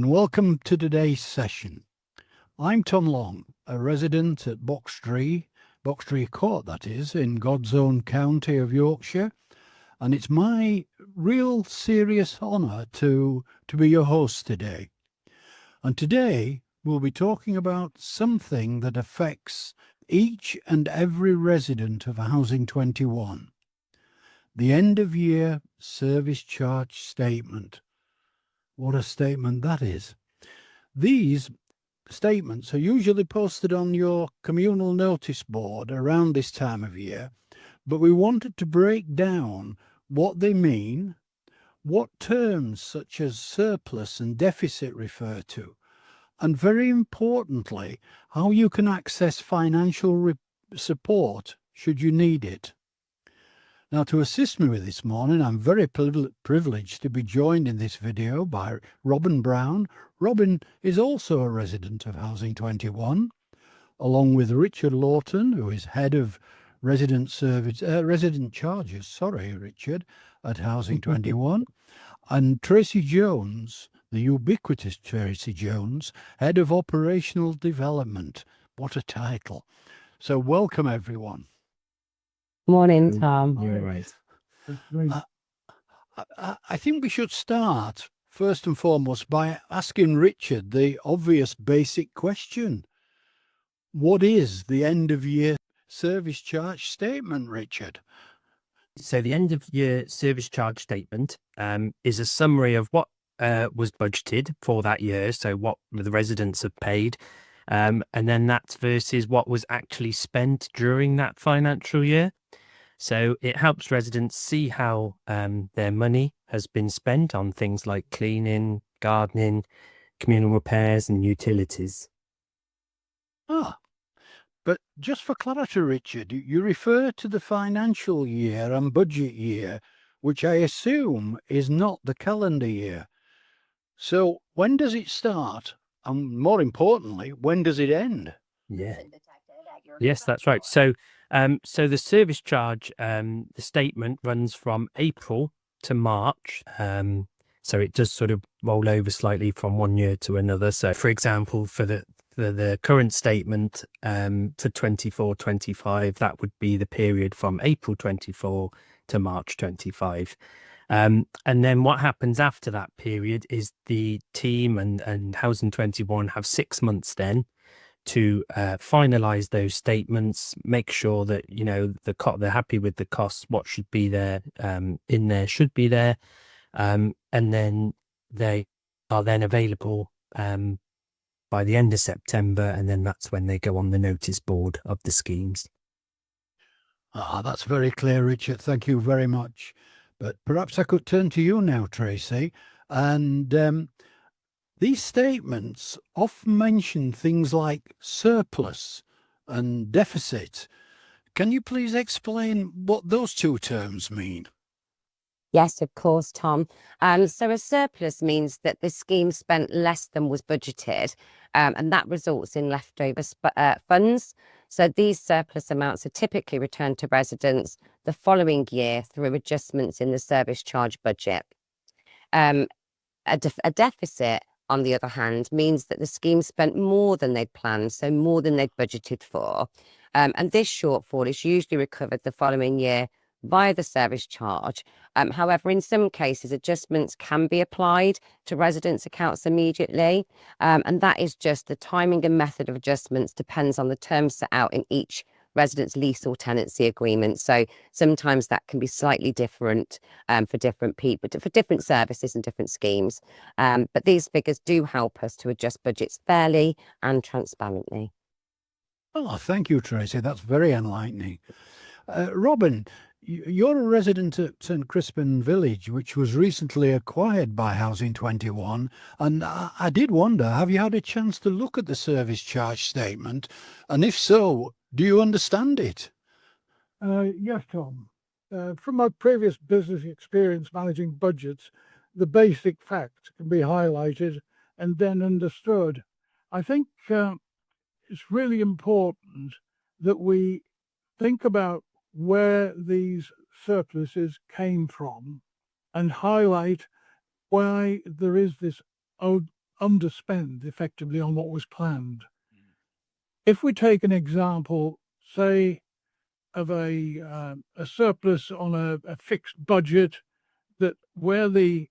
and welcome to today's session. I'm Tom Long, a resident at Boxtree Court, that is, in God's own county of Yorkshire, and it's my real serious honour to be your host today. And today we'll be talking about something that affects each and every resident of Housing 21. The end of year service charge statement. What a statement that is. These statements are usually posted on your communal notice board around this time of year, but we wanted to break down what they mean, what terms such as surplus and deficit refer to, and very importantly, how you can access financial support should you need it. Now, to assist me with this morning, I'm very privileged to be joined in this video by Robin Brown. Robin is also a resident of Housing 21, along with Richard Lawton, who is head of resident charges, Richard, at Housing 21, and Tracy Jones, the ubiquitous Tracy Jones, head of operational development. What a title. So welcome, everyone. Morning, Tom. You're right. I think we should start, first and foremost, by asking Richard the obvious basic question. What is the end-of-year service charge statement, Richard? So the end-of-year service charge statement is a summary of what was budgeted for that year, so what the residents have paid, and then that's versus what was actually spent during that financial year. So it helps residents see how their money has been spent on things like cleaning, gardening, communal repairs and utilities. But just for clarity, Richard, you refer to the financial year and budget year, which I assume is not the calendar year. So when does it start? And more importantly, when does it end? Yeah. Yes, that's right. So the service charge, the statement runs from April to March. So it does sort of roll over slightly from one year to another. So, for example, for the current statement for 24-25, that would be the period from April 24 to March 25. And then what happens after that period is the team and Housing 21 have 6 months then to finalize those statements, make sure that they're happy with the costs, what should be there in there should be there, and then they are then available by the end of September, and then that's when they go on the notice board of the schemes. That's very clear, Richard. Thank you very much. But perhaps I could turn to you now, Tracy, and these statements often mention things like surplus and deficit. Can you please explain what those two terms mean? Yes, of course, Tom. So a surplus means that the scheme spent less than was budgeted, and that results in leftover funds. So these surplus amounts are typically returned to residents the following year through adjustments in the service charge budget. A deficit, on the other hand, means that the scheme spent more than they'd planned, so more than they'd budgeted for. And this shortfall is usually recovered the following year via the service charge. However, in some cases, adjustments can be applied to residents' accounts immediately. And that is just the timing and method of adjustments depends on the terms set out in each resident's lease or tenancy agreement. So sometimes that can be slightly different for different people, for different services and different schemes. But these figures do help us to adjust budgets fairly and transparently. Oh, thank you, Tracy. That's very enlightening. Robin, you're a resident at St Crispin Village, which was recently acquired by Housing 21. And I did wonder, have you had a chance to look at the service charge statement? And if so, do you understand it? Yes, Tom. From my previous business experience managing budgets, the basic facts can be highlighted and then understood. I think it's really important that we think about where these surpluses came from and highlight why there is this underspend effectively on what was planned. If we take an example, say, of a surplus on a fixed budget, that where the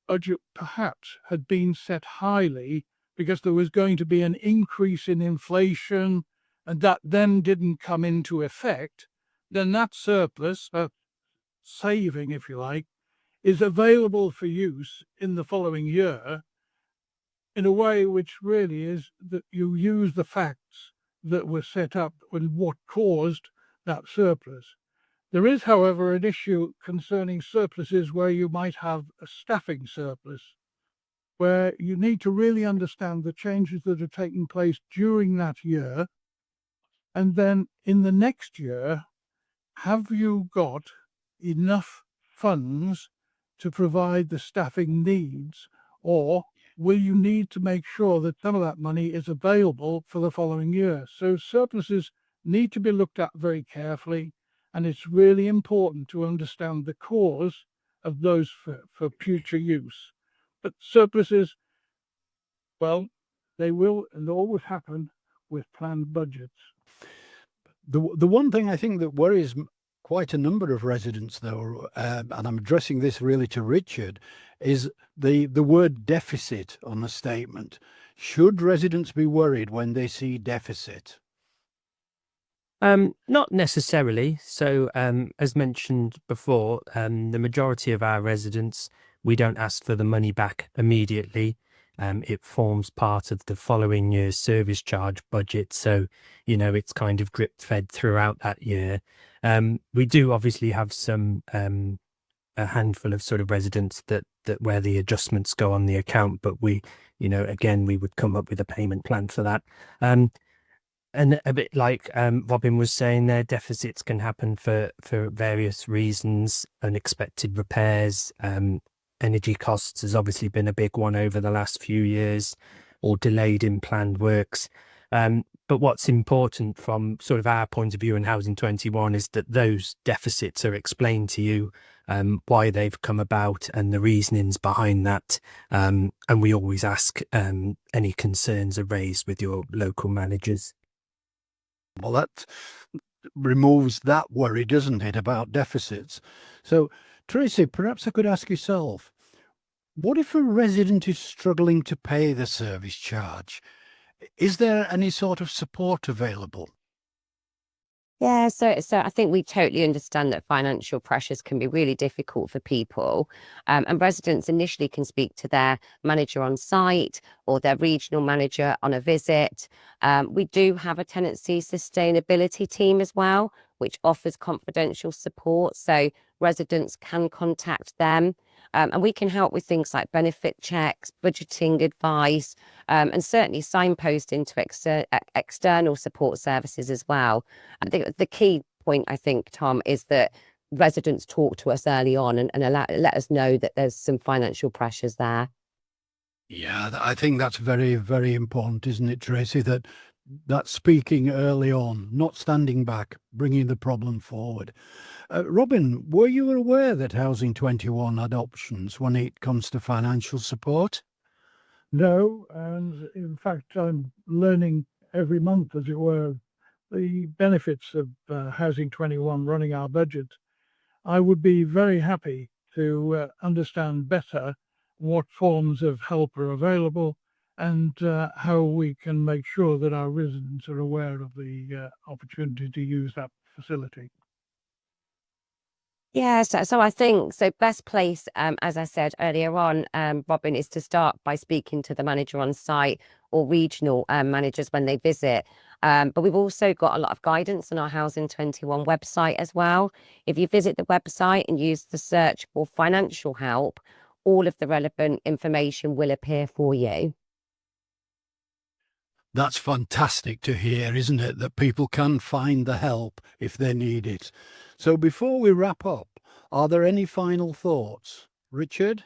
budget perhaps had been set highly because there was going to be an increase in inflation and that then didn't come into effect, then that surplus, that saving, if you like, is available for use in the following year in a way which really is that you use the facts that were set up and what caused that surplus. There is, however, an issue concerning surpluses where you might have a staffing surplus, where you need to really understand the changes that are taking place during that year. And then in the next year, have you got enough funds to provide the staffing needs, or will you need to make sure that some of that money is available for the following year? So surpluses need to be looked at very carefully, and it's really important to understand the cause of those for future use. But surpluses, well, they will and always happen with planned budgets. The one thing I think that worries quite a number of residents, though, and I'm addressing this really to Richard, is the word deficit on the statement. Should residents be worried when they see deficit? Not necessarily. So, as mentioned before, the majority of our residents, we don't ask for the money back immediately. It forms part of the following year's service charge budget. So, it's kind of drip fed throughout that year. We do obviously have some, a handful of sort of residents that where the adjustments go on the account, but we, again, we would come up with a payment plan for that. And a bit like Robin was saying there, deficits can happen for various reasons, unexpected repairs, energy costs has obviously been a big one over the last few years, or delayed in planned works. But what's important from sort of our point of view in Housing 21 is that those deficits are explained to you, why they've come about and the reasonings behind that. And we always ask any concerns are raised with your local managers. Well, that removes that worry, doesn't it, about deficits? So, Tracy, perhaps I could ask yourself, what if a resident is struggling to pay the service charge? Is there any sort of support available? Yeah, so I think we totally understand that financial pressures can be really difficult for people, and residents initially can speak to their manager on site or their regional manager on a visit. We do have a tenancy sustainability team as well, which offers confidential support, so residents can contact them. And we can help with things like benefit checks, budgeting advice, and certainly signposting to external support services as well. I think the key point, I think, Tom, is that residents talk to us early on and let us know that there's some financial pressures there. Yeah, I think that's very, very important, isn't it, Tracy? That speaking early on, not standing back, bringing the problem forward. Robin, were you aware that Housing 21 had options when it comes to financial support? No, and in fact, I'm learning every month, as it were, the benefits of Housing 21 running our budget. I would be very happy to understand better what forms of help are available and how we can make sure that our residents are aware of the opportunity to use that facility. Yeah, so I think best place, as I said earlier on, Robin, is to start by speaking to the manager on site or regional managers when they visit. But we've also got a lot of guidance on our Housing 21 website as well. If you visit the website and use the search for financial help, all of the relevant information will appear for you. That's fantastic to hear, isn't it? That people can find the help if they need it. So before we wrap up, are there any final thoughts? Richard?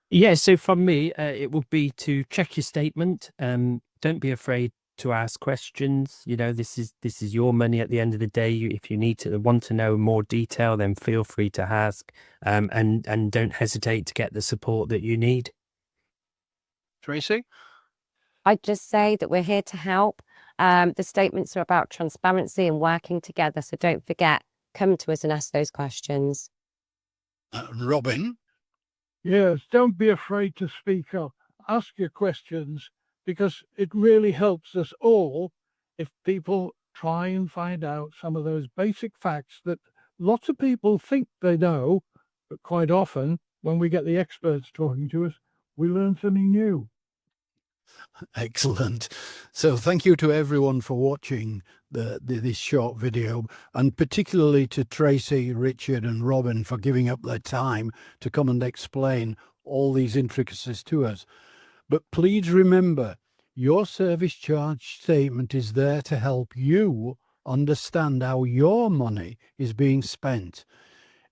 Yeah, so from me, it would be to check your statement. Don't be afraid to ask questions. This is your money at the end of the day. If you want to know more detail, then feel free to ask, and don't hesitate to get the support that you need. Tracy? I'd just say that we're here to help. The statements are about transparency and working together. So don't forget, come to us and ask those questions. Robin? Yes, don't be afraid to speak up. Ask your questions because it really helps us all if people try and find out some of those basic facts that lots of people think they know, but quite often when we get the experts talking to us, we learn something new. Excellent. So thank you to everyone for watching this short video, and particularly to Tracy, Richard and Robin for giving up their time to come and explain all these intricacies to us. But please remember, your service charge statement is there to help you understand how your money is being spent.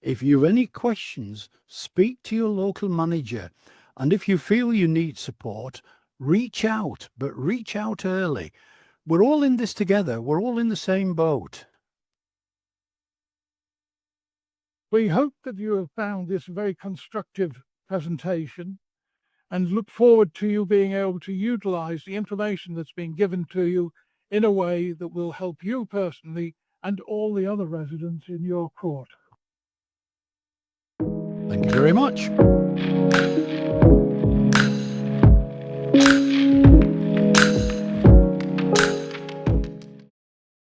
If you've any questions, speak to your local manager, and if you feel you need support, reach out, but reach out early. We're all in this together. We're all in the same boat. We hope that you have found this very constructive presentation and look forward to you being able to utilize the information that's been given to you in a way that will help you personally and all the other residents in your court. Thank you very much.